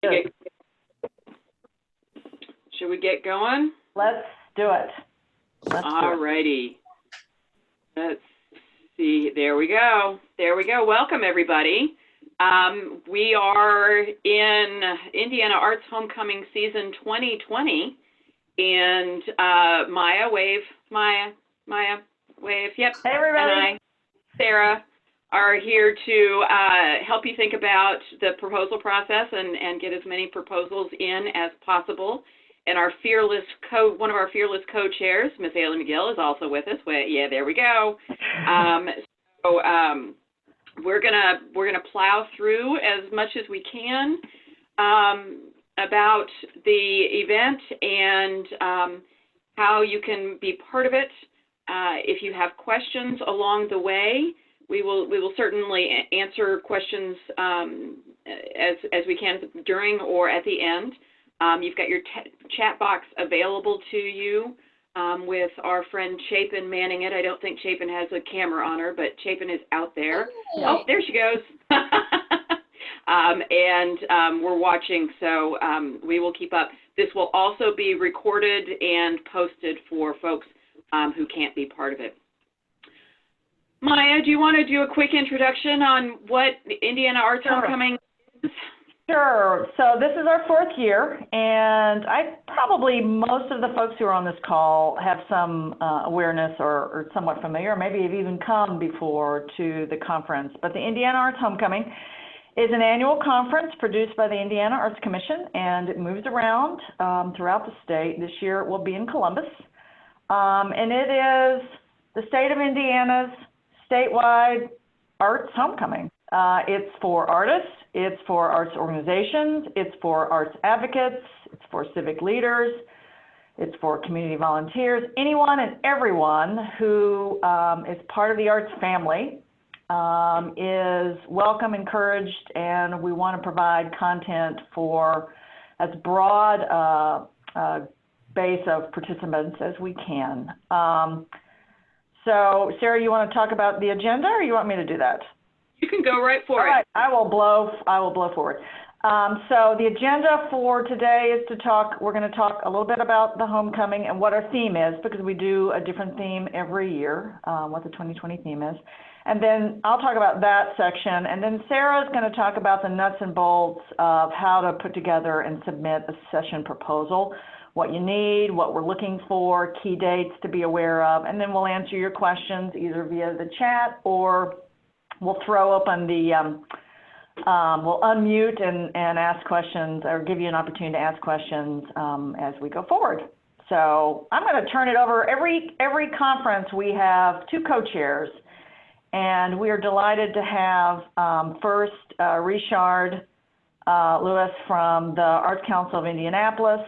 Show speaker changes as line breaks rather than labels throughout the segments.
Good. Should we get going?
Let's do it.
All righty. Let's see. There we go. There we go. Welcome, everybody. We are in Indiana Arts Homecoming Season 2020. And Miah, wave. Miah, wave. Yep.
Hey, everybody.
And I, Sarah, are here to help you think about the proposal process and get as many proposals in as possible. And our one of our fearless co-chairs, Miss Aili McGill, is also with us. Yeah, there we go. We're gonna plow through as much as we can about the event and how you can be part of it. If you have questions along the way, we will certainly answer questions as we can during or at the end. You've got your chat box available to you with our friend Chapin manning it. I don't think Chapin has a camera on her, but Chapin is out there. Oh, there she goes. We're watching, so we will keep up. This will also be recorded and posted for folks who can't be part of it. Miah, do you want to do a quick introduction on what Indiana Arts Homecoming is?
Sure. So this is our fourth year, and most of the folks who are on this call have some awareness or somewhat familiar, or maybe have even come before to the conference. But the Indiana Arts Homecoming is an annual conference produced by the Indiana Arts Commission, and it moves around throughout the state. This year it will be in Columbus, and it is the state of Indiana's statewide arts homecoming. It's for artists, it's for arts organizations, it's for arts advocates, it's for civic leaders, it's for community volunteers, anyone and everyone who is part of the arts family is welcome, encouraged, and we want to provide content for as broad a base of participants as we can. So, Sarah, you want to talk about the agenda, or you want me to do that?
You can go right for it.
All right, I will blow forward. So the agenda for today is we're going to talk a little bit about the homecoming and what our theme is, because we do a different theme every year, what the 2020 theme is. And then I'll talk about that section. And then Sarah's going to talk about the nuts and bolts of how to put together and submit a session proposal, what you need, what we're looking for, key dates to be aware of. And then we'll answer your questions either via the chat, or we'll throw open the, we'll unmute and ask questions, or give you an opportunity to ask questions as we go forward. So I'm going to turn it over. Every conference we have two co-chairs, and we are delighted to have first Richard Lewis from the Arts Council of Indianapolis,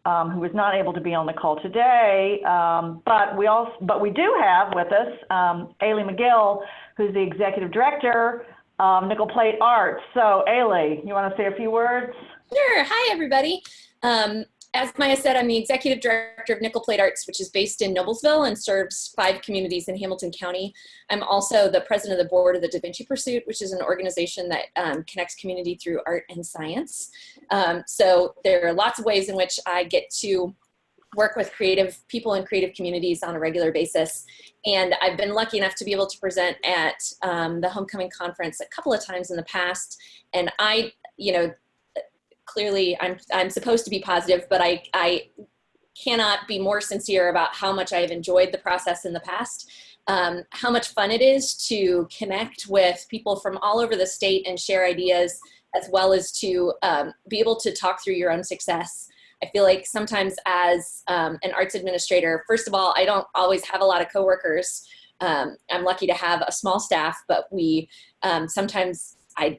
who was not able to be on the call today, but we do have with us Aili McGill, who's the executive director of Nickel Plate Arts. So, Aili, you want to say a few words?
Sure. Hi, everybody. As Miah said, I'm the executive director of Nickel Plate Arts, which is based in Noblesville and serves 5 communities in Hamilton County. I'm also the president of the board of the Da Vinci Pursuit, which is an organization that connects community through art and science. So there are lots of ways in which I get to work with creative people and creative communities on a regular basis. And I've been lucky enough to be able to present at the Homecoming Conference a couple of times in the past. And clearly I'm supposed to be positive, but I cannot be more sincere about how much I've enjoyed the process in the past, how much fun it is to connect with people from all over the state and share ideas, as well as to be able to talk through your own success. I feel like sometimes as an arts administrator, first of all, I don't always have a lot of coworkers. I'm lucky to have a small staff, but we sometimes I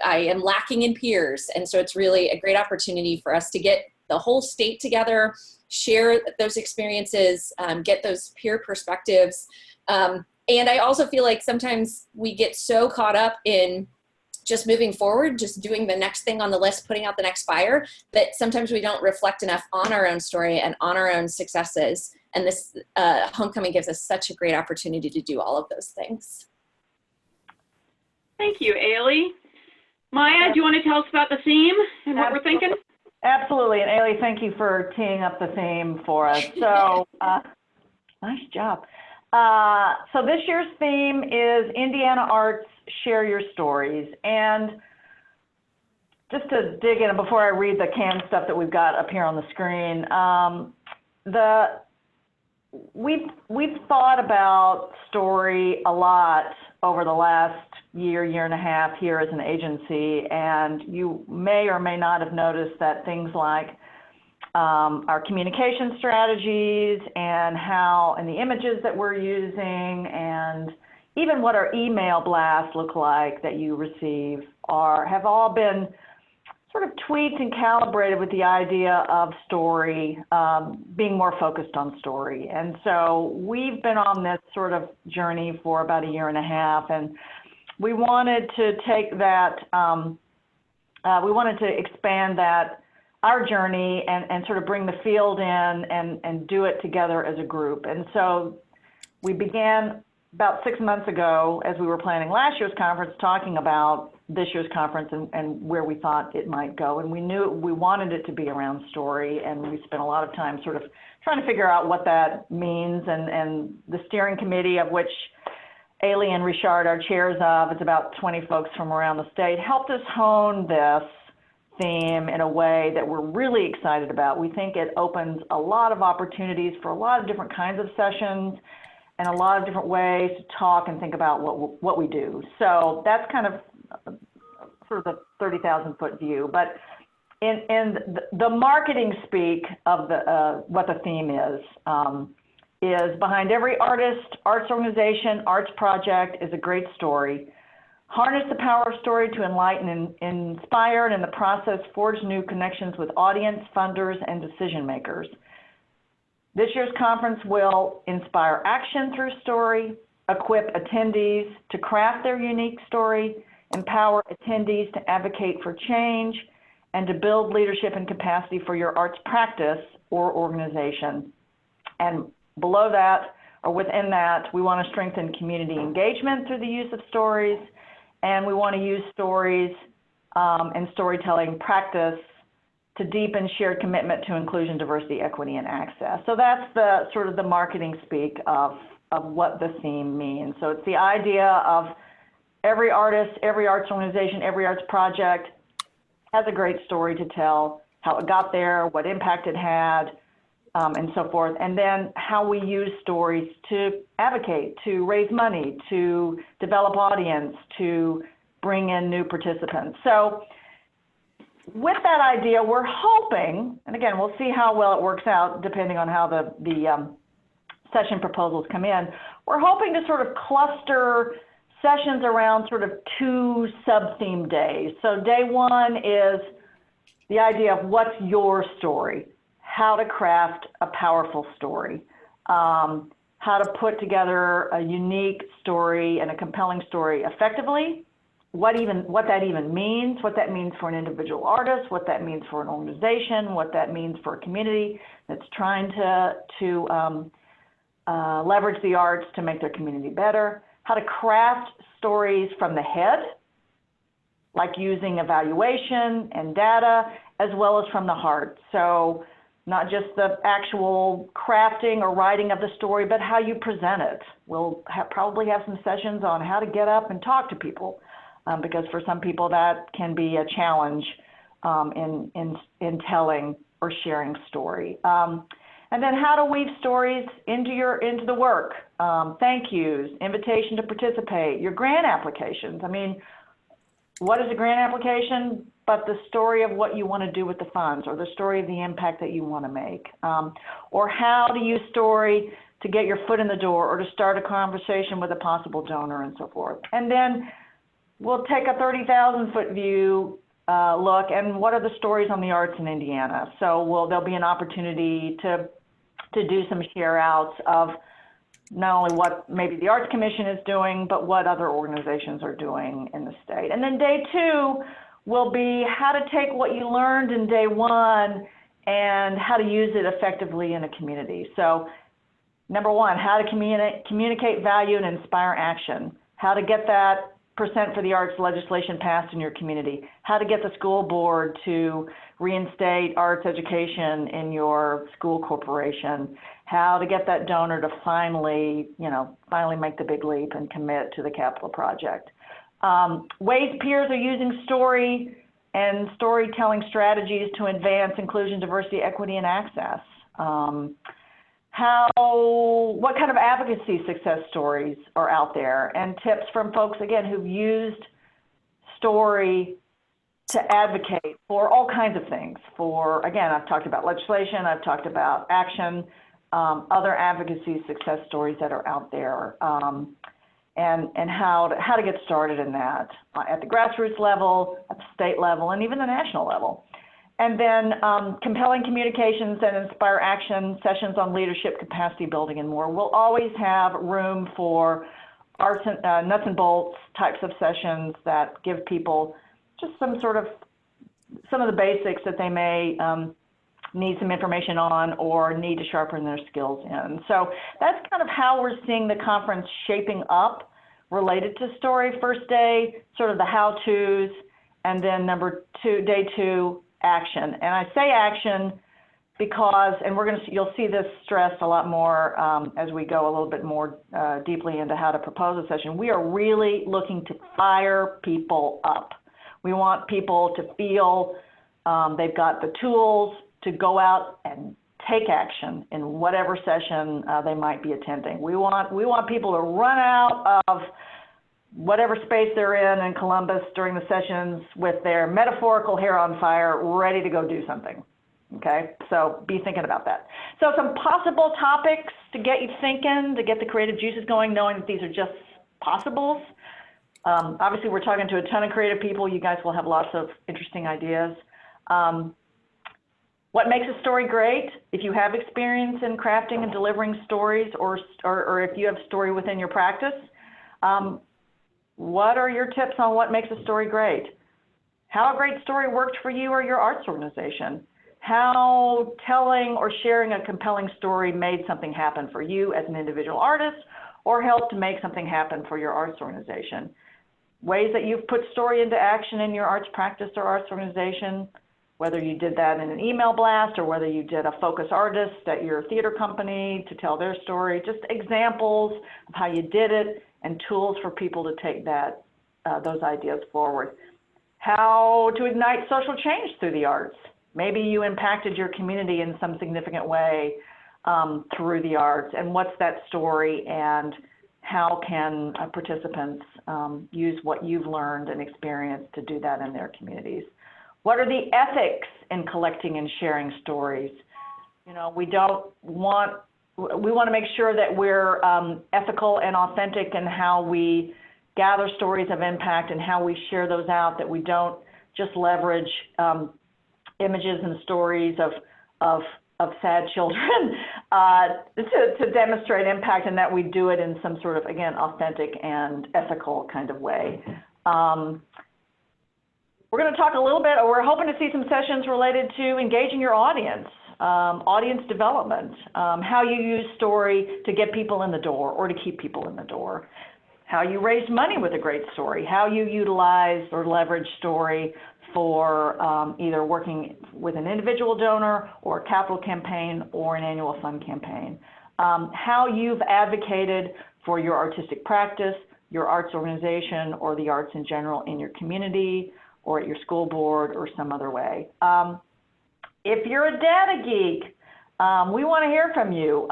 am lacking in peers. And so it's really a great opportunity for us to get the whole state together, share those experiences, get those peer perspectives. And I also feel like sometimes we get so caught up in just moving forward, just doing the next thing on the list, putting out the next fire, that sometimes we don't reflect enough on our own story and on our own successes. And this homecoming gives us such a great opportunity to do all of those things.
Thank you, Aili. Maya, do you want to tell us about the theme and what we're thinking?
Absolutely, and Aili, thank you for teeing up the theme for us. So, nice job. So this year's theme is Indiana Arts, Share Your Stories. And just to dig in, before I read the canned stuff that we've got up here on the screen, we've thought about story a lot over the last year and a half here as an agency, and you may or may not have noticed that things like our communication strategies and the images that we're using and even what our email blasts look like that you receive have all been sort of tweaked and calibrated with the idea of story, being more focused on story. And so we've been on this sort of journey for about a year and a half, and we wanted to take that, we wanted to expand our journey and sort of bring the field in and do it together as a group. And so we began about 6 months ago, as we were planning last year's conference, talking about this year's conference and where we thought it might go. And we knew we wanted it to be around story, and we spent a lot of time sort of trying to figure out what that means. And the steering committee, of which Aili and Richard are chairs of, it's about 20 folks from around the state, helped us hone this theme in a way that we're really excited about. We think it opens a lot of opportunities for a lot of different kinds of sessions and a lot of different ways to talk and think about what we do. So that's kind of sort of the 30,000-foot view. But in the marketing speak of what the theme is behind every artist, arts organization, arts project is a great story. Harness the power of story to enlighten and inspire, and in the process, forge new connections with audience, funders, and decision makers. This year's conference will inspire action through story, equip attendees to craft their unique story, empower attendees to advocate for change, and to build leadership and capacity for your arts practice or organization. And below that, or within that, we want to strengthen community engagement through the use of stories, and we want to use stories and storytelling practice to deepen shared commitment to inclusion, diversity, equity, and access. So that's the sort of the marketing speak of what the theme means. So it's the idea of every artist, every arts organization, every arts project has a great story to tell, how it got there, what impact it had, and so forth. And then how we use stories to advocate, to raise money, to develop audience, to bring in new participants. So with that idea, we're hoping, and again, we'll see how well it works out depending on how the session proposals come in, we're hoping to sort of cluster sessions around sort of 2 sub-theme days. So day 1 is the idea of what's your story, how to craft a powerful story, how to put together a unique story and a compelling story effectively, what that even means, what that means for an individual artist, what that means for an organization, what that means for a community that's trying to leverage the arts to make their community better, how to craft stories from the head, like using evaluation and data, as well as from the heart. So not just the actual crafting or writing of the story, but how you present it. We'll probably have some sessions on how to get up and talk to people, because for some people that can be a challenge in telling or sharing story. And then how to weave stories into the work, thank yous, invitation to participate, your grant applications. I mean, what is a grant application but the story of what you want to do with the funds, or the story of the impact that you want to make, or how to use story to get your foot in the door or to start a conversation with a possible donor and so forth. And then we'll take a 30,000-foot view look, and what are the stories on the arts in Indiana? So there'll be an opportunity to do some share outs of not only what maybe the Arts Commission is doing, but what other organizations are doing in the state. And then day 2 will be how to take what you learned in day 1 and how to use it effectively in a community. So number 1, how to communicate value and inspire action, how to get that for the arts legislation passed in your community, how to get the school board to reinstate arts education in your school corporation, how to get that donor to finally make the big leap and commit to the capital project. Ways peers are using story and storytelling strategies to advance inclusion, diversity, equity, and access. What kind of advocacy success stories are out there, and tips from folks, again, who've used story to advocate for all kinds of things. Again, I've talked about legislation, I've talked about action, other advocacy success stories that are out there, and how to get started in that at the grassroots level, at the state level, and even the national level. And then compelling communications and inspire action, sessions on leadership, capacity building, and more. We'll always have room for arts and, nuts and bolts types of sessions that give people just some of the basics that they may need some information on or need to sharpen their skills in. So that's kind of how we're seeing the conference shaping up related to story. First day, sort of the how-tos, and then day two, action. And I say action because, and you'll see this stressed a lot more as we go a little bit more deeply into how to propose a session. We are really looking to fire people up. We want people to feel they've got the tools to go out and take action in whatever session they might be attending. We want people to run out of whatever space they're in Columbus during the sessions with their metaphorical hair on fire, ready to go do something, okay? So be thinking about that. So some possible topics to get you thinking, to get the creative juices going, knowing that these are just possibles. Obviously, we're talking to a ton of creative people. You guys will have lots of interesting ideas. What makes a story great? If you have experience in crafting and delivering stories, or if you have story within your practice, what are your tips on what makes a story great? How a great story worked for you or your arts organization? How telling or sharing a compelling story made something happen for you as an individual artist, or helped to make something happen for your arts organization? Ways that you've put story into action in your arts practice or arts organization, whether you did that in an email blast or whether you did a focus artist at your theater company to tell their story, just examples of how you did it and tools for people to take those ideas forward. How to ignite social change through the arts. Maybe you impacted your community in some significant way through the arts, and what's that story, and how can participants use what you've learned and experienced to do that in their communities? What are the ethics in collecting and sharing stories? We want to make sure that we're ethical and authentic in how we gather stories of impact and how we share those out, that we don't just leverage images and stories of sad children to demonstrate impact, and that we do it in some sort of, again, authentic and ethical kind of way. We're going to talk a little bit, or we're hoping to see some sessions related to engaging your audience. Audience development, how you use story to get people in the door or to keep people in the door, how you raise money with a great story, how you utilize or leverage story for either working with an individual donor or a capital campaign or an annual fund campaign, how you've advocated for your artistic practice, your arts organization, or the arts in general in your community or at your school board or some other way. If you're a data geek, we want to hear from you.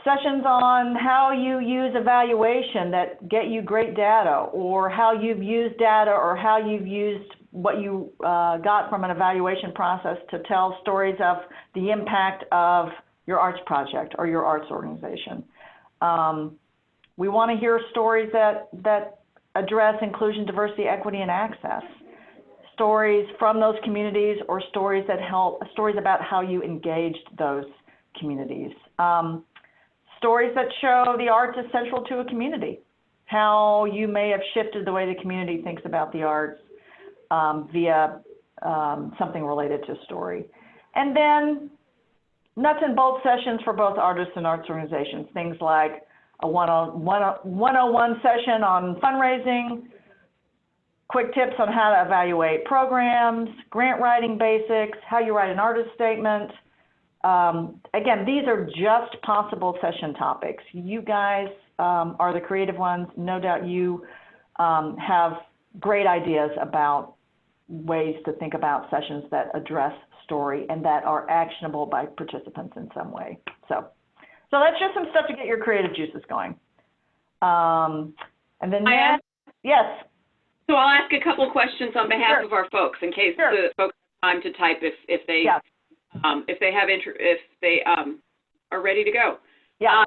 Sessions on how you use evaluation that get you great data, or how you've used data, or how you've used what you got from an evaluation process to tell stories of the impact of your arts project or your arts organization. We want to hear stories that address inclusion, diversity, equity, and access. Stories from those communities, or stories about how you engaged those communities. Stories that show the arts is central to a community, how you may have shifted the way the community thinks about the arts via something related to story. And then nuts and bolts sessions for both artists and arts organizations, things like a one-on-one session on fundraising, quick tips on how to evaluate programs, grant writing basics, how you write an artist statement. Again, these are just possible session topics. You guys are the creative ones. No doubt you have great ideas about ways to think about sessions that address story and that are actionable by participants in some way. So that's just some stuff to get your creative juices going. And then next, yes.
So I'll ask a couple of questions on behalf of our folks in case the folks have time to type if they are ready to go.
Yeah.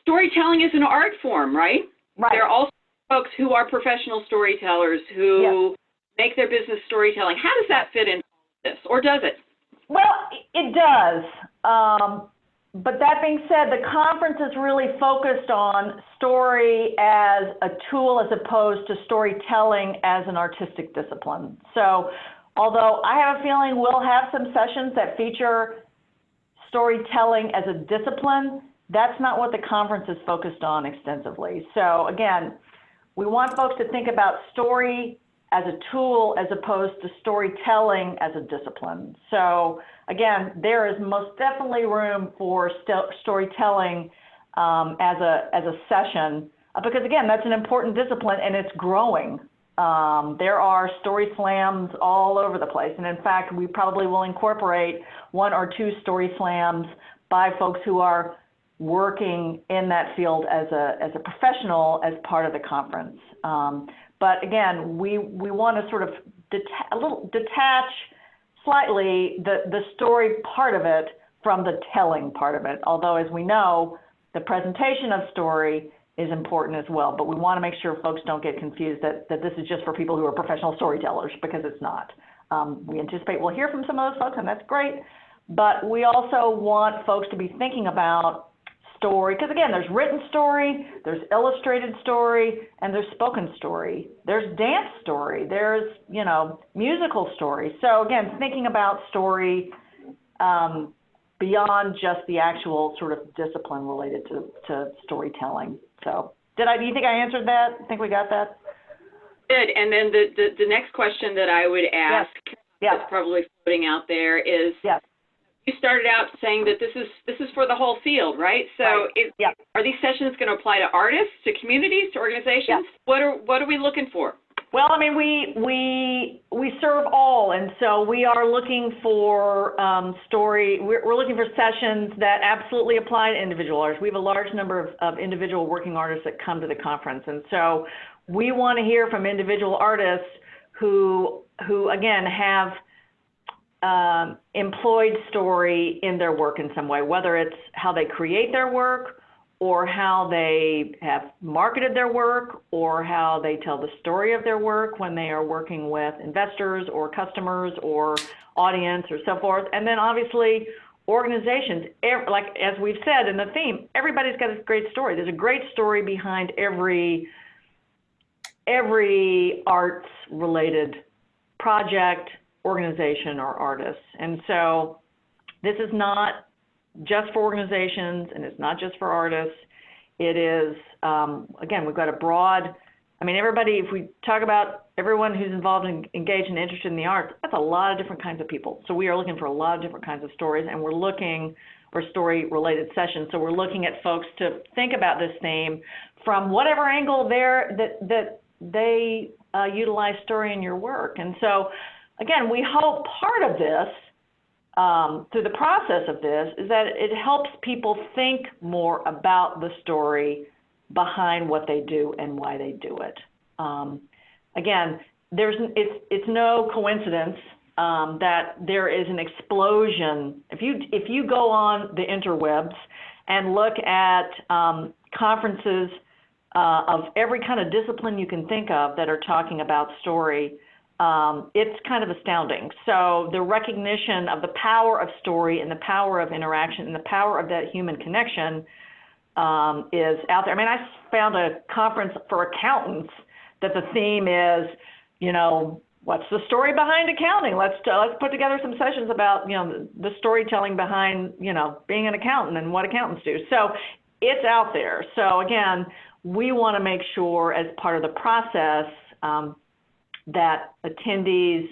Storytelling is an art form, right?
Right.
There are also folks who are professional storytellers who make their business storytelling. How does that fit into this, or does it?
Well, it does. But that being said, the conference is really focused on story as a tool as opposed to storytelling as an artistic discipline. So although I have a feeling we'll have some sessions that feature storytelling as a discipline, that's not what the conference is focused on extensively. So again, we want folks to think about story as a tool as opposed to storytelling as a discipline. So again, there is most definitely room for storytelling as a session, because again, that's an important discipline and it's growing. There are story slams all over the place. And in fact, we probably will incorporate 1 or 2 story slams by folks who are working in that field as a professional as part of the conference. But again, we want to sort of detach slightly the story part of it from the telling part of it. Although, as we know, the presentation of story is important as well. But we want to make sure folks don't get confused that this is just for people who are professional storytellers, because it's not. We anticipate we'll hear from some of those folks, and that's great. But we also want folks to be thinking about story, because again, there's written story, there's illustrated story, and there's spoken story. There's dance story, there's, musical story. So again, thinking about story beyond just the actual sort of discipline related to storytelling. So do you think I answered that? Think we got that?
Good. And then the next question that I would ask, that's probably floating out there, is you started out saying that this is for the whole field, right? So are these sessions going to apply to artists, to communities, to organizations? What are we looking for?
Well, I mean, we serve all, and so we are looking for we're looking for sessions that absolutely apply to individual artists. We have a large number of individual working artists that come to the conference, and so we want to hear from individual artists who again have employed story in their work in some way, whether it's how they create their work, or how they have marketed their work, or how they tell the story of their work when they are working with investors or customers or audience or so forth. And then obviously organizations, like as we've said in the theme, everybody's got a great story. There's a great story behind every arts related project, organization, or artist. And so this is not just for organizations, and it's not just for artists. It is, again, we've got a broad, everybody, if we talk about everyone who's involved and engaged and interested in the arts, that's a lot of different kinds of people. So we are looking for a lot of different kinds of stories, and we're looking for story-related sessions. So we're looking at folks to think about this theme from whatever angle that they utilize story in your work. And so, again, we hope part of this, through the process of this, is that it helps people think more about the story behind what they do and why they do it. Again, it's no coincidence that there is an explosion. If you go on the interwebs and look at conferences of every kind of discipline you can think of that are talking about story, it's kind of astounding. So the recognition of the power of story and the power of interaction and the power of that human connection is out there. I found a conference for accountants that the theme is, what's the story behind accounting? Let's put together some sessions about, the storytelling behind, being an accountant and what accountants do. So it's out there. So again, we want to make sure as part of the process that attendees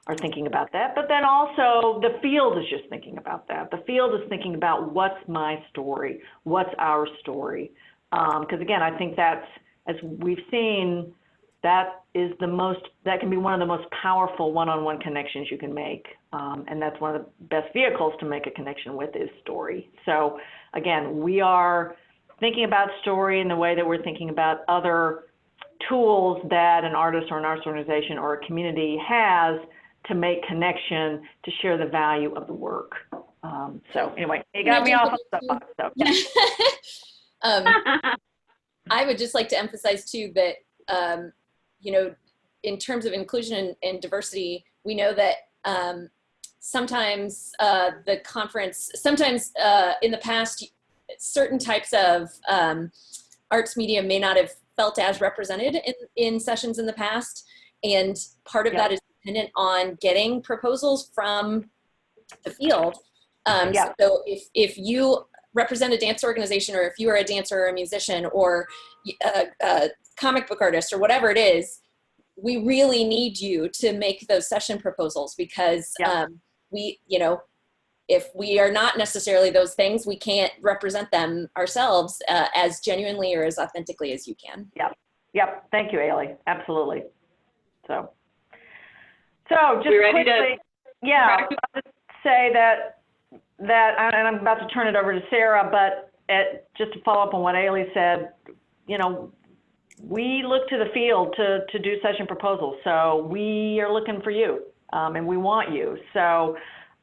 are thinking about that, but then also the field is just thinking about that. The field is thinking about what's my story, what's our story. Because again, I think that's, as we've seen, that can be one of the most powerful one-on-one connections you can make. And that's one of the best vehicles to make a connection with is story. So again, we are thinking about story in the way that we're thinking about other tools that an artist or an arts organization or a community has to make connection, to share the value of the work. So anyway, you got me off of the box. So, yeah.
I would just like to emphasize too that, you know, in terms of inclusion and diversity, we know that sometimes the conference, in the past, certain types of arts media may not have felt as represented in sessions in the past. And part of that is dependent on getting proposals from the field. So if you represent a dance organization, or if you are a dancer or a musician or a comic book artist or whatever it is, we really need you to make those session proposals, because we, you know, if we are not necessarily those things, we can't represent them ourselves as genuinely or as authentically as you can.
Yep. Thank you, Aili. Absolutely. So just quickly, I'll just say that, and I'm about to turn it over to Sara, but just to follow up on what Aili said, you know, we look to the field to do session proposals. So we are looking for you, and we want you. So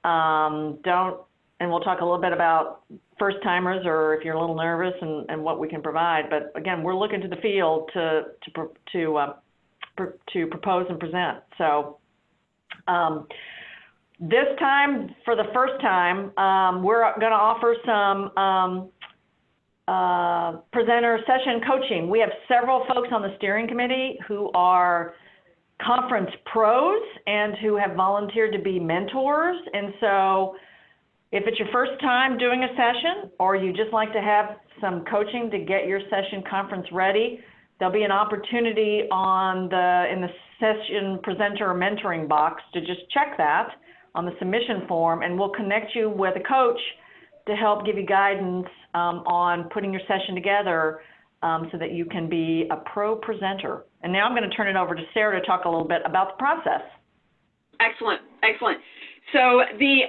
and we'll talk a little bit about first timers, or if you're a little nervous, and what we can provide. But again, we're looking to the field to propose and present. So this time, for the first time, we're going to offer some presenter session coaching. We have several folks on the steering committee who are conference pros and who have volunteered to be mentors. And so if it's your first time doing a session, or you just like to have some coaching to get your session conference ready, there'll be an opportunity in the session presenter or mentoring box to just check that on the submission form, and we'll connect you with a coach to help give you guidance on putting your session together so that you can be a pro presenter. And now I'm going to turn it over to Sara to talk a little bit about the process.
Excellent. So the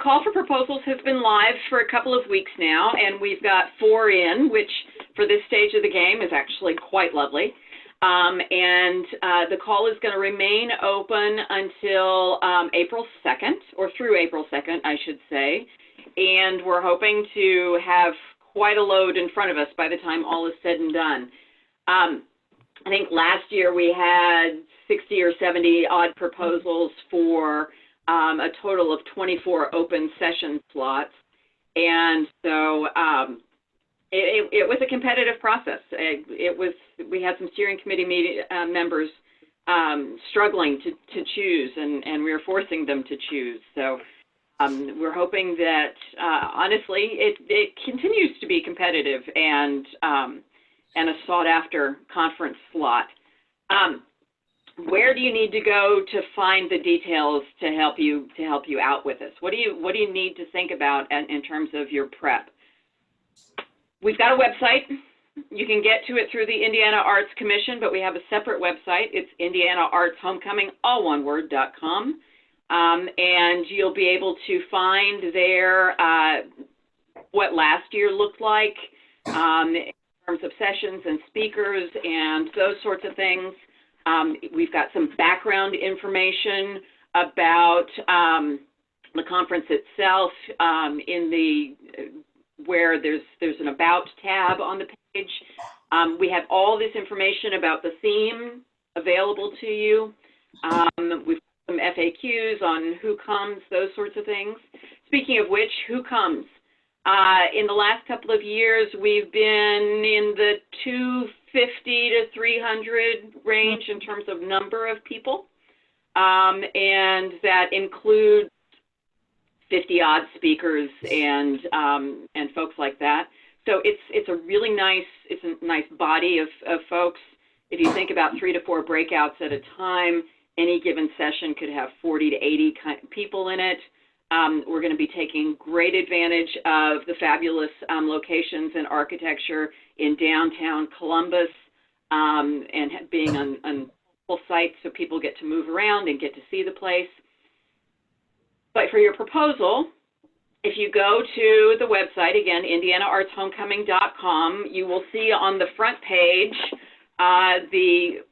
call for proposals has been live for a couple of weeks now, and we've got 4 in, which for this stage of the game is actually quite lovely. And the call is going to remain open until April 2nd, or through April 2nd, I should say. And we're hoping to have quite a load in front of us by the time all is said and done. I think last year we had 60 or 70 odd proposals for a total of 24 open session slots. And so it was a competitive process. We had some steering committee members struggling to choose, and we were forcing them to choose. So we're hoping that, honestly, it continues to be competitive and a sought-after conference slot. Where do you need to go to find the details to help you out with this? What do you need to think about in terms of your prep? We've got a website. You can get to it through the Indiana Arts Commission, but we have a separate website. It's indianaartshomecoming, all one word, .com. And you'll be able to find there what last year looked like in terms of sessions and speakers and those sorts of things. We've got some background information about the conference itself where there's an About tab on the page. We have all this information about the theme available to you. We've got some FAQs on who comes, those sorts of things. Speaking of which, who comes? In the last couple of years, we've been in the 250 to 300 range in terms of number of people, and that includes 50-odd speakers and folks like that. So it's a really nice, it's a nice body of folks. If you think about 3 to 4 breakouts at a time, any given session could have 40 to 80 people in it. We're going to be taking great advantage of the fabulous locations and architecture in downtown Columbus, and being on full sites so people get to move around and get to see the place. But for your proposal, if you go to the website, again, indianaartshomecoming.com, you will see on the front page the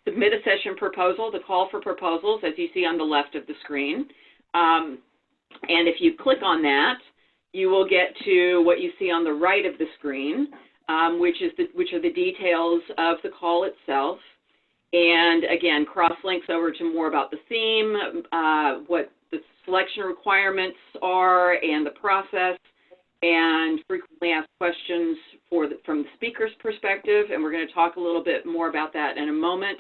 submit a session proposal, the call for proposals, as you see on the left of the screen. And if you click on that, you will get to what you see on the right of the screen, which are the details of the call itself. And again, cross-links over to more about the theme, what the selection requirements are and the process, and frequently asked questions from the speaker's perspective. And we're going to talk a little bit more about that in a moment.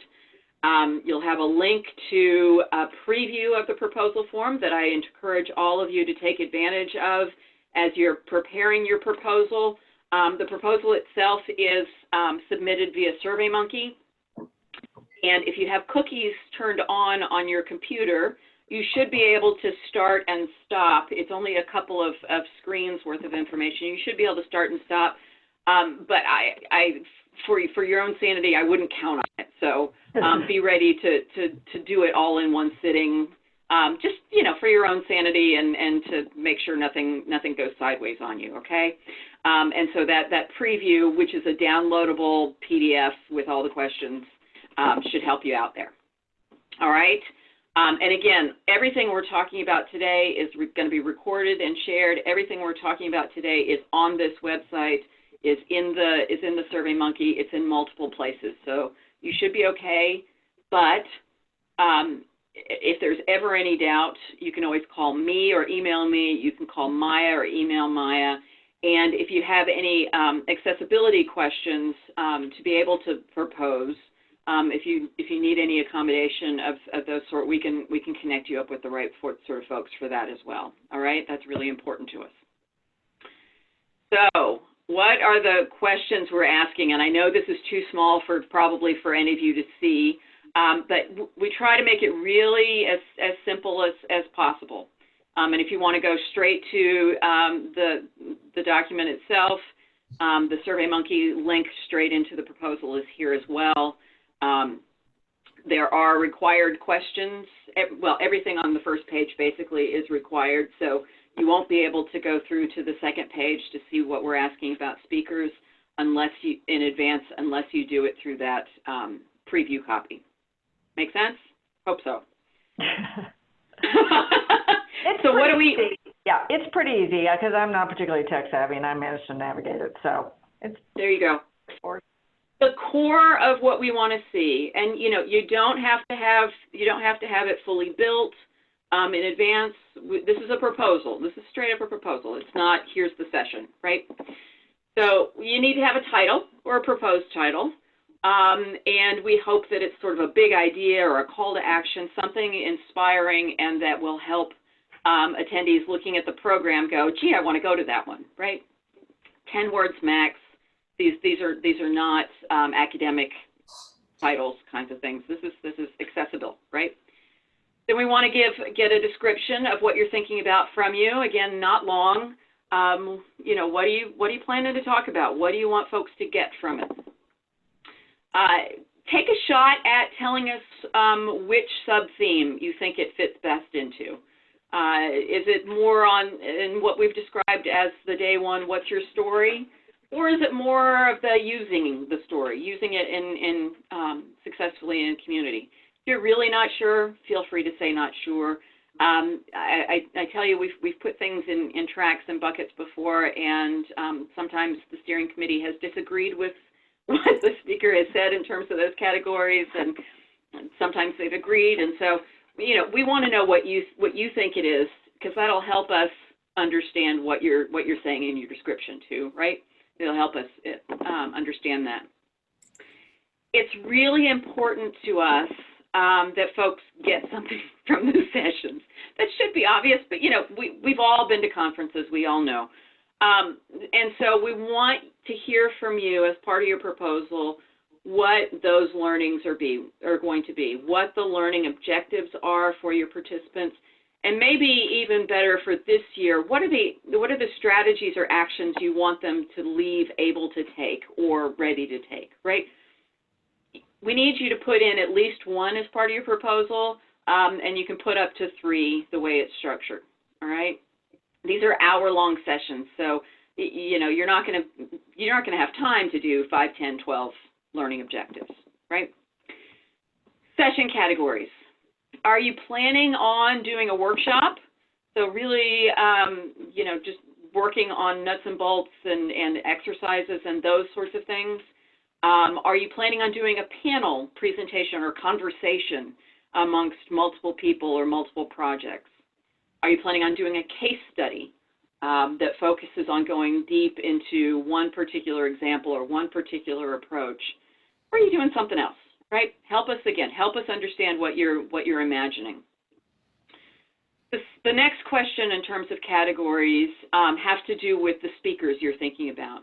You'll have a link to a preview of the proposal form that I encourage all of you to take advantage of as you're preparing your proposal. The proposal itself is submitted via SurveyMonkey. And if you have cookies turned on your computer, you should be able to start and stop. It's only a couple of screens worth of information. You should be able to start and stop. But for your own sanity, I wouldn't count on it. So be ready to do it all in one sitting, just, for your own sanity and to make sure nothing goes sideways on you, okay? And so that preview, which is a downloadable PDF with all the questions, should help you out there. All right? And again, everything we're talking about today is going to be recorded and shared. Everything we're talking about today is on this website, is in the SurveyMonkey. It's in multiple places. So you should be okay. But if there's ever any doubt, you can always call me or email me. You can call Miah or email Miah. And if you have any accessibility questions to be able to propose, if you need any accommodation of those sort, we can connect you up with the right sort of folks for that as well. All right, that's really important to us. So, what are the questions we're asking? And I know this is too small probably for any of you to see, but we try to make it really as simple as possible. And if you want to go straight to the document itself, the SurveyMonkey link straight into the proposal is here as well. There are required questions. Well, everything on the first page basically is required, so you won't be able to go through to the second page to see what we're asking about speakers unless you do it through that preview copy. Make sense? Hope so. So what do we?
Yeah, it's pretty easy because I'm not particularly tech savvy and I managed to navigate it. So
there you go. The core of what we want to see, and you don't have to have it fully built in advance. This is a proposal. This is straight up a proposal. It's not here's the session, right? So you need to have a title or a proposed title, and we hope that it's sort of a big idea or a call to action, something inspiring and that will help attendees looking at the program go, gee, I want to go to that one, right? 10 words max. These are not academic titles kinds of things. This is accessible, right? Then we want to get a description of what you're thinking about from you. Again, not long. What are you planning to talk about? What do you want folks to get from it? Take a shot at telling us which sub-theme you think it fits best into. Is it more in what we've described as the day one, what's your story? Or is it more of the using the story, using it in successfully in community? If you're really not sure, feel free to say not sure. I tell you, we've put things in tracks and buckets before, and sometimes the steering committee has disagreed with what the speaker has said in terms of those categories, and sometimes they've agreed. And so, we want to know what you think it is, because that'll help us understand what you're saying in your description too, right? It'll help us understand that. It's really important to us that folks get something from those sessions. That should be obvious, but we've all been to conferences, we all know. And so we want to hear from you as part of your proposal what those learnings are going to be, what the learning objectives are for your participants, and maybe even better for this year, what are the strategies or actions you want them to leave able to take or ready to take, right? We need you to put in at least one as part of your proposal, and you can put up to 3 the way it's structured, all right? These are hour-long sessions, so you're not going to have time to do 5, 10, 12 learning objectives, right? Session categories. Are you planning on doing a workshop? So really, just working on nuts and bolts and exercises and those sorts of things. Are you planning on doing a panel presentation or conversation amongst multiple people or multiple projects? Are you planning on doing a case study that focuses on going deep into one particular example or one particular approach? Or are you doing something else, right? Help us understand what you're imagining. The next question in terms of categories have to do with the speakers you're thinking about.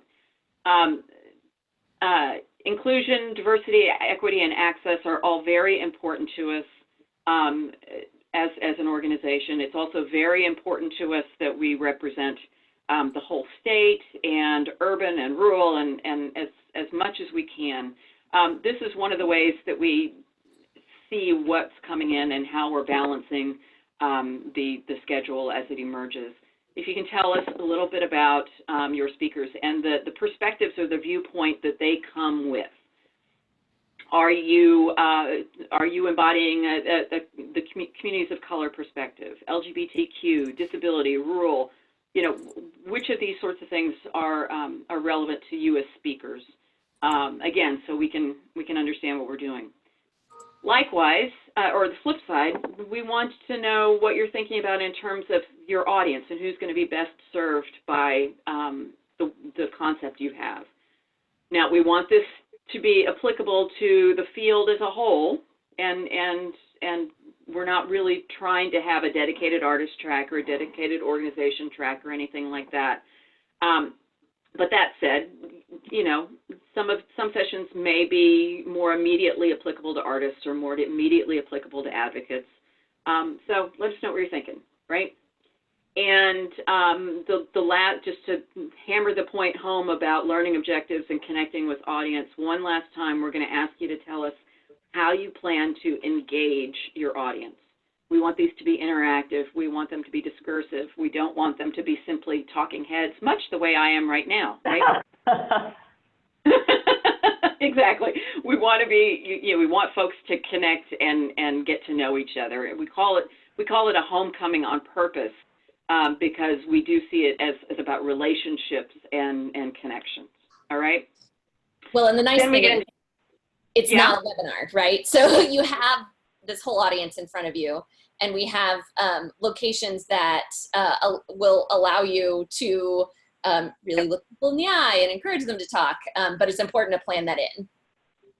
Inclusion, diversity, equity, and access are all very important to us as an organization. It's also very important to us that we represent the whole state and urban and rural and as much as we can. This is one of the ways that we see what's coming in and how we're balancing the schedule as it emerges. If you can tell us a little bit about your speakers and the perspectives or the viewpoint that they come with. Are you embodying the communities of color perspective, LGBTQ, disability, rural? Which of these sorts of things are relevant to you as speakers? Again, so we can understand what we're doing. Likewise, or the flip side, we want to know what you're thinking about in terms of your audience and who's going to be best served by the concept you have. Now, we want this to be applicable to the field as a whole, and we're not really trying to have a dedicated artist track or a dedicated organization track or anything like that. But that said, some sessions may be more immediately applicable to artists or more immediately applicable to advocates. So let us know what you're thinking, right? And just to hammer the point home about learning objectives and connecting with audience, one last time, we're going to ask you to tell us how you plan to engage your audience. We want these to be interactive. We want them to be discursive. We don't want them to be simply talking heads, much the way I am right now, right? Exactly. We want to be, we want folks to connect and get to know each other. We call it a homecoming on purpose because we do see it as about relationships and connections. All right.
Well, and the nice thing is it's not a webinar, right? So you have this whole audience in front of you, and we have locations that will allow you to really look people in the eye and encourage them to talk, but it's important to plan that in.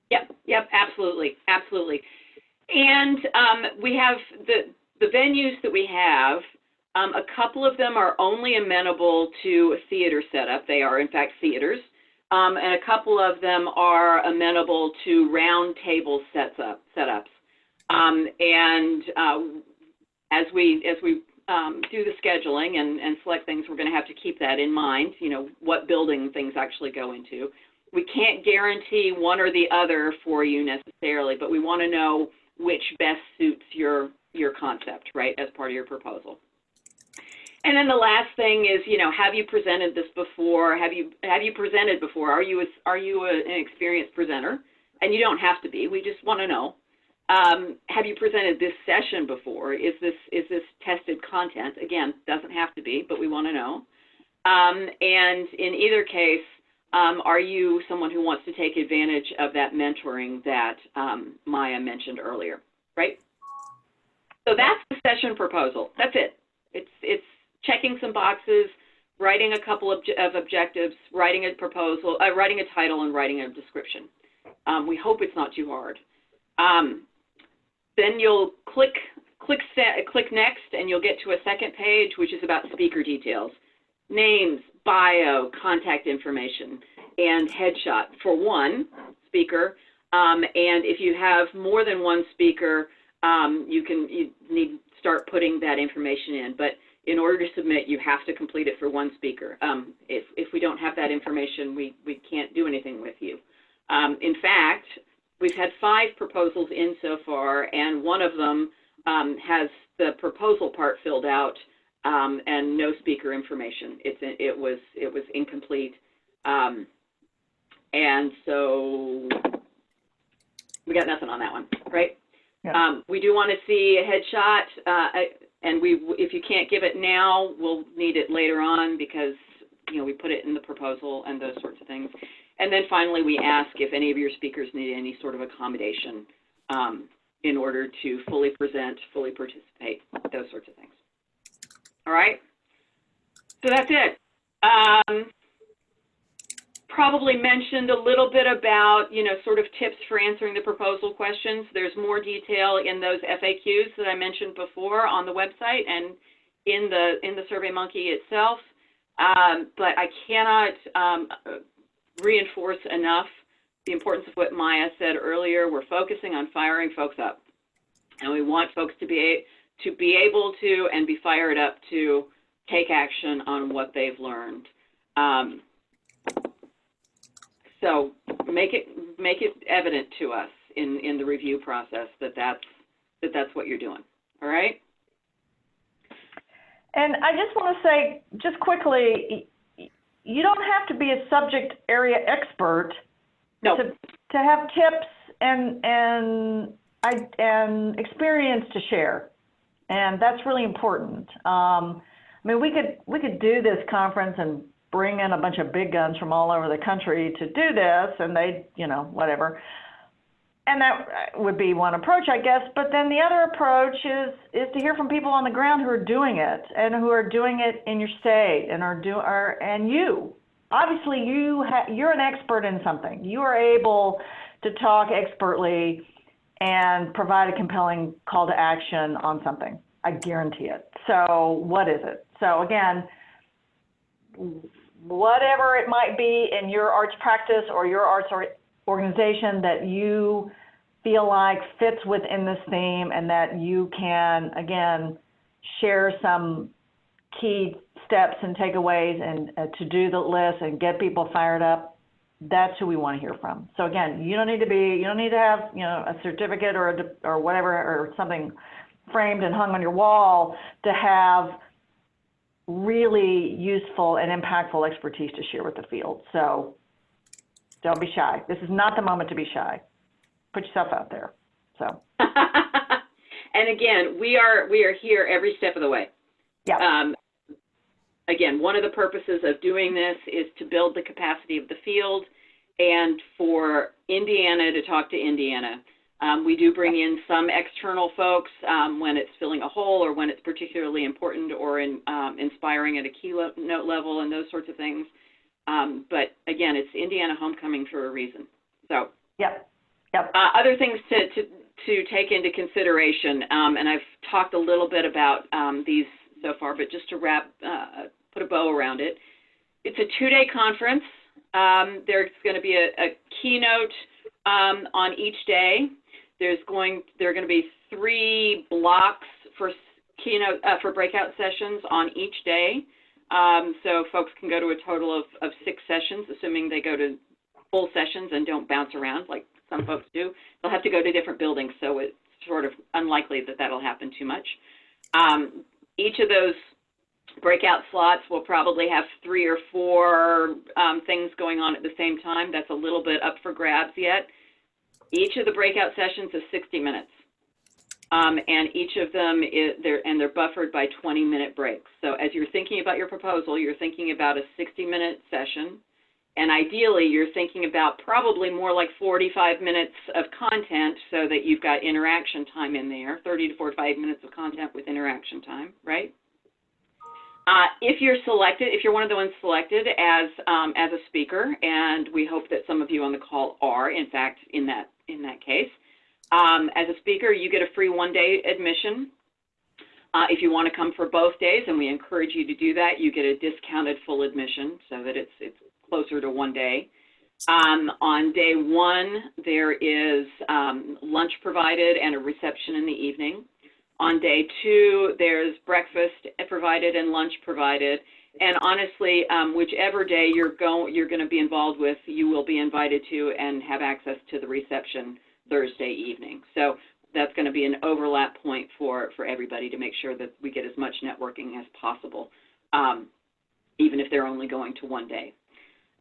Yep, absolutely. And we have the venues that we have, a couple of them are only amenable to a theater setup. They are, in fact, theaters. And a couple of them are amenable to round table setups. As we do the scheduling and select things, we're going to have to keep that in mind, what building things actually go into. We can't guarantee one or the other for you necessarily, but we want to know which best suits your concept, right, as part of your proposal. And then the last thing is, have you presented this before? Have you presented before? Are you an experienced presenter? And you don't have to be. We just want to know. Have you presented this session before? Is this tested content? Again, doesn't have to be, but we want to know. And in either case, are you someone who wants to take advantage of that mentoring that Miah mentioned earlier, right? So that's the session proposal. That's it. It's checking some boxes, writing a couple of objectives, writing a proposal, writing a title, and writing a description. We hope it's not too hard. Then you'll click next, and you'll get to a second page, which is about speaker details. Names,
bio, contact information, and headshot for one speaker. And if you have more than one speaker, you need to start putting that information in. But in order to submit, you have to complete it for one speaker. If we don't have that information, we can't do anything with you. In fact, we've had 5 proposals in so far, and one of them has the proposal part filled out and no speaker information. It was incomplete, and so we got nothing on that one, right? Yeah. We do want to see a headshot, and if you can't give it now, we'll need it later on because we put it in the proposal and those sorts of things. And then finally, we ask if any of your speakers need any sort of accommodation in order to fully present, fully participate, those sorts of things. All right? So that's it. Probably mentioned a little bit about, sort of tips for answering the proposal questions. There's more detail in those FAQs that I mentioned before on the website and in the SurveyMonkey itself. But I cannot reinforce enough the importance of what Miah said earlier. We're focusing on firing folks up, and we want folks to be able to and be fired up to take action on what they've learned. So make it evident to us in the review process that that's what you're doing. All right.
And I just want to say, just quickly, you don't have to be a subject area expert to have tips and experience to share, and that's really important. I mean, we could do this conference and bring in a bunch of big guns from all over the country to do this, and they, whatever. And that would be one approach, I guess. But then the other approach is to hear from people on the ground who are doing it and who are doing it in your state and you. Obviously, you're an expert in something. You are able to talk expertly and provide a compelling call to action on something. I guarantee it. So what is it? So again, whatever it might be in your arts practice or your arts organization that you feel like fits within this theme and that you can, again, share some key steps and takeaways and to do the list and get people fired up, that's who we want to hear from. So again, you don't need to have, a certificate or whatever, or something framed and hung on your wall to have really useful and impactful expertise to share with the field. So don't be shy. This is not the moment to be shy. Put yourself out there. So.
And again, we are here every step of the way.
Yeah.
Again, one of the purposes of doing this is to build the capacity of the field and for Indiana to talk to Indiana. We do bring in some external folks when it's filling a hole or when it's particularly important or inspiring at a keynote level and those sorts of things. But again, it's Indiana Homecoming for a reason. So,
yep.
Other things to take into consideration, and I've talked a little bit about these so far, but just to put a bow around it, it's a 2-day conference. There's going to be a keynote on each day. There are going to be 3 blocks for keynote for breakout sessions on each day. So folks can go to a total of 6 sessions, assuming they go to full sessions and don't bounce around like some folks do. They'll have to go to different buildings, so it's sort of unlikely that that'll happen too much. Each of those breakout slots will probably have 3 or 4 things going on at the same time. That's a little bit up for grabs yet. Each of the breakout sessions is 60 minutes. And each of them they're buffered by 20-minute breaks. So as you're thinking about your proposal, you're thinking about a 60-minute session, and ideally you're thinking about probably more like 45 minutes of content so that you've got interaction time in there, 30 to 45 minutes of content with interaction time, right? If you're selected, if you're one of the ones selected as a speaker, and we hope that some of you on the call are, in fact, in that case. As a speaker, you get a free 1-day admission. If you want to come for both days, and we encourage you to do that, you get a discounted full admission so that it's closer to 1 day. On day 1, there is lunch provided and a reception in the evening. On day 2, there's breakfast provided and lunch provided. And honestly, whichever day you're going to be involved with, you will be invited to and have access to the reception Thursday evening. So that's going to be an overlap point for everybody to make sure that we get as much networking as possible, even if they're only going to 1 day.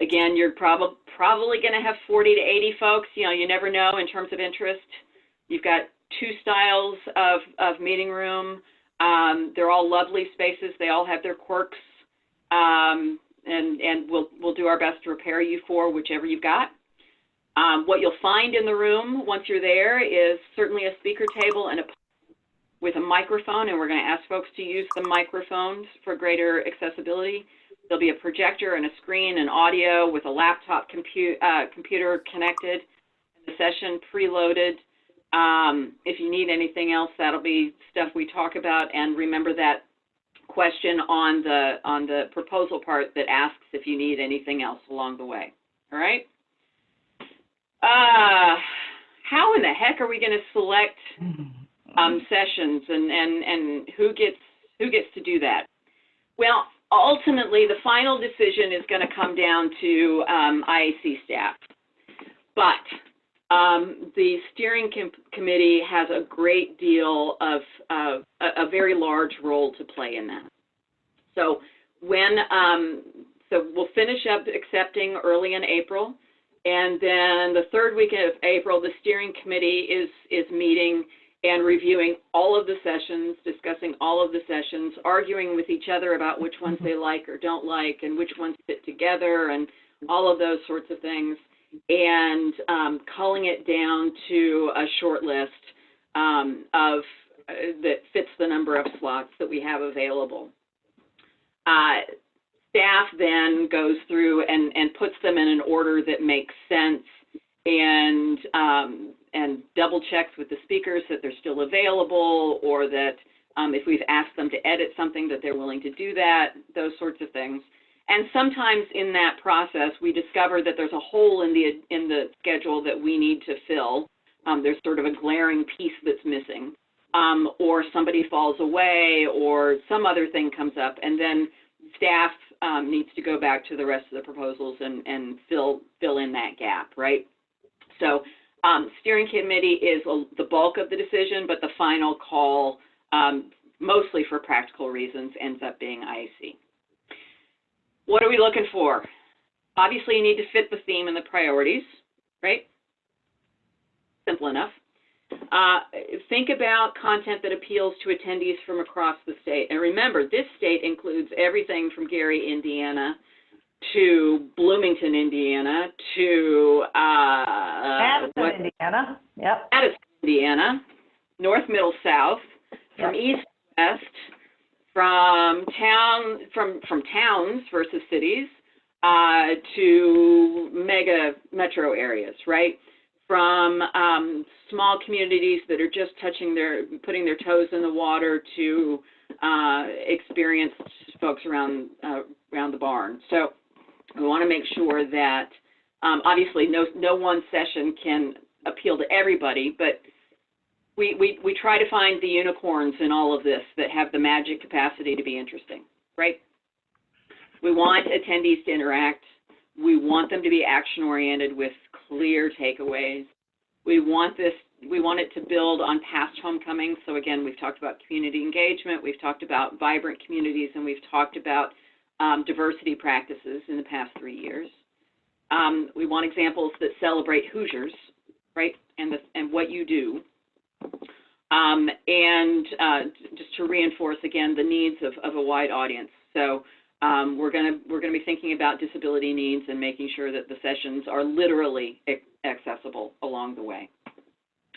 Again, you're probably going to have 40 to 80 folks. You know, you never know in terms of interest. You've got 2 styles of meeting room. They're all lovely spaces. They all have their quirks, and we'll do our best to prepare you for whichever you've got. What you'll find in the room once you're there is certainly a speaker table and with a microphone, and we're going to ask folks to use the microphones for greater accessibility. There'll be a projector and a screen and audio with a laptop computer connected, and the session preloaded. If you need anything else, that'll be stuff we talk about. And remember that question on the proposal part that asks if you need anything else along the way. All right? How in the heck are we going to select sessions and who gets to do that? Well, ultimately, the final decision is going to come down to IAC staff. But the steering committee has a great deal of a very large role to play in that. So so we'll finish up accepting early in April, and then the 3rd week of April, the steering committee is meeting and reviewing all of the sessions, discussing all of the sessions, arguing with each other about which ones they like or don't like, and which ones fit together, and all of those sorts of things, and culling it down to a short list that fits the number of slots that we have available. Staff then goes through and puts them in an order that makes sense, and double checks with the speakers that they're still available, or that if we've asked them to edit something that they're willing to do that, those sorts of things. And sometimes in that process, we discover that there's a hole in the schedule that we need to fill. There's sort of a glaring piece that's missing, or somebody falls away, or some other thing comes up, and then staff needs to go back to the rest of the proposals and fill in that gap, right? So steering committee is the bulk of the decision, but the final call, mostly for practical reasons, ends up being IAC. What are we looking for? Obviously, you need to fit the theme and the priorities, right? Simple enough. Think about content that appeals to attendees from across the state. And remember, this state includes everything from Gary, Indiana, to Bloomington, Indiana, to
Madison, Indiana. Yep.
Madison, Indiana, North, Middle, South, from East to West, from towns versus cities, to mega metro areas, right? From small communities that are just putting their toes in the water, to experienced folks around the barn. So we want to make sure that obviously no one session can appeal to everybody, but we try to find the unicorns in all of this that have the magic capacity to be interesting, right? We want attendees to interact. We want them to be action-oriented with clear takeaways. We want it to build on past homecomings. So again, we've talked about community engagement, we've talked about vibrant communities, and we've talked about diversity practices in the past 3 years. We want examples that celebrate Hoosiers, right, and what you do. Just to reinforce again the needs of a wide audience. So we're going to be thinking about disability needs and making sure that the sessions are literally accessible along the way,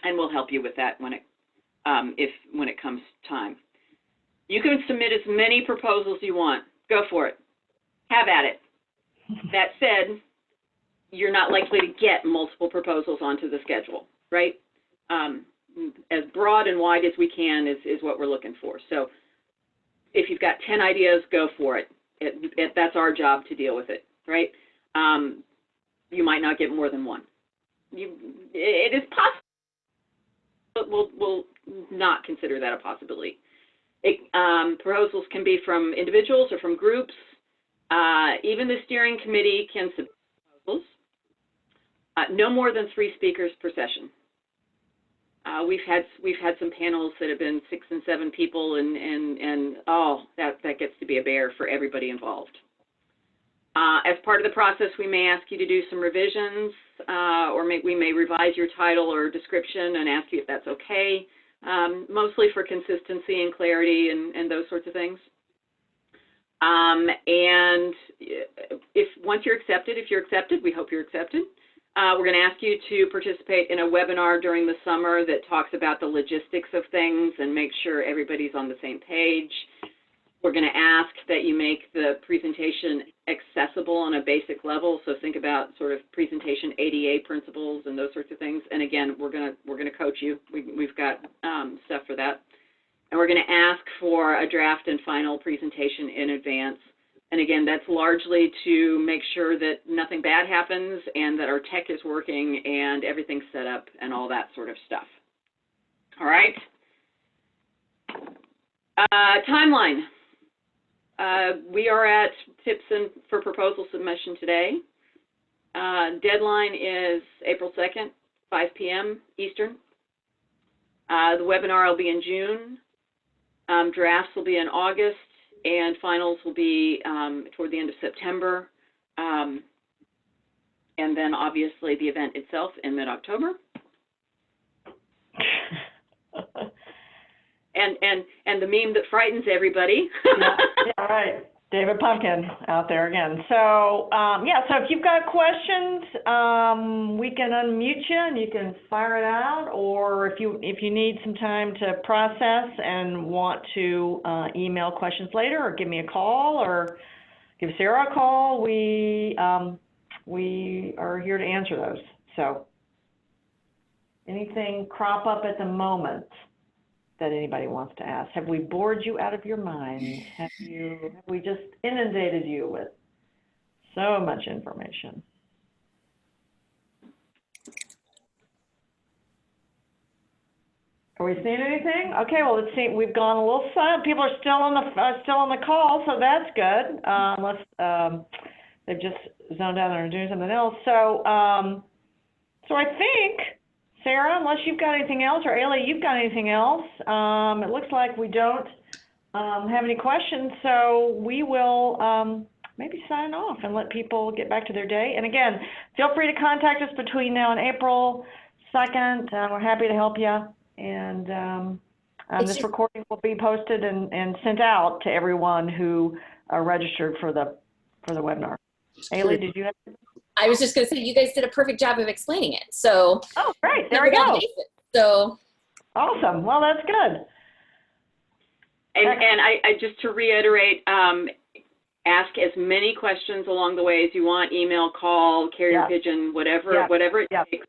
and we'll help you with that when it comes time. You can submit as many proposals you want. Go for it. Have at it. That said, you're not likely to get multiple proposals onto the schedule, right? As broad and wide as we can is what we're looking for. So if you've got 10 ideas, go for it. That's our job to deal with it, right? You might not get more than one. It is possible, but we'll not consider that a possibility. Proposals can be from individuals or from groups. Even the steering committee can submit proposals. No more than 3 speakers per session. We've had some panels that have been 6 and 7 people, and oh, that gets to be a bear for everybody involved. As part of the process, we may ask you to do some revisions, or we may revise your title or description and ask you if that's okay, mostly for consistency and clarity and those sorts of things. And once you're accepted, if you're accepted, we hope you're accepted. We're going to ask you to participate in a webinar during the summer that talks about the logistics of things and make sure everybody's on the same page. We're going to ask that you make the presentation accessible on a basic level. So think about sort of presentation ADA principles and those sorts of things. And again, we're going to coach you. We've got stuff for that. And we're going to ask for a draft and final presentation in advance. And again, that's largely to make sure that nothing bad happens and that our tech is working and everything's set up and all that sort of stuff. All right. Timeline. We are at tips for proposal submission today. Deadline is April 2nd, 5 p.m. Eastern. The webinar will be in June. Drafts will be in August, and finals will be toward the end of September. And then obviously the event itself in mid-October. And the meme that frightens everybody.
Yeah, right. David Pumpkin out there again. So, yeah, so if you've got questions, we can unmute you and you can fire it out, or if you need some time to process and want to email questions later, or give me a call, or give Sarah a call, we are here to answer those. So, anything crop up at the moment that anybody wants to ask? Have we bored you out of your mind? Have we just inundated you with so much information? Are we seeing anything? Okay, well, let's see. We've gone a little silent. People are still on the call, so that's good. Unless they've just zoned out and are doing something else. So, so I think, Sarah, unless you've got anything else, or Aili, you've got anything else, it looks like we don't have any questions, so we will maybe sign off and let people get back to their day. And again, feel free to contact us between now and April 2nd. We're happy to help you. And this recording will be posted and sent out to everyone who registered for the webinar. Aili, did you have?
I was just going to say, you guys did a perfect job of explaining it. So,
oh, great. There we go.
So,
awesome. Well, that's good.
And I just to reiterate, ask as many questions along the way as you want. Email, call, carrier pigeon, whatever it takes.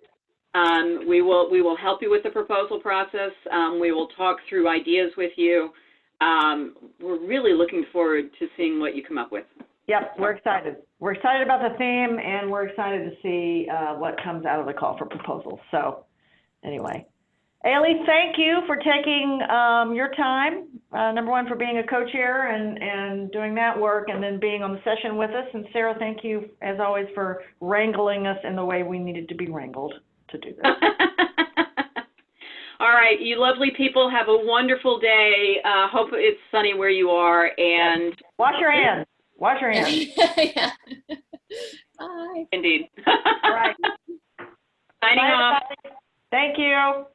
We will help you with the proposal process. We will talk through ideas with you. We're really looking forward to seeing what you come up with.
Yep, we're excited. We're excited about the theme, and we're excited to see what comes out of the call for proposals. So anyway, Aili, thank you for taking your time, number one, for being a co-chair and doing that work, and then being on the session with us. And Sarah, thank you, as always, for wrangling us in the way we needed to be wrangled to do this.
All right, you lovely people, have a wonderful day. Hope it's sunny where you are, and
wash your hands. Wash your hands.
Yeah. Bye.
Indeed.
All right.
Signing off.
Thank you.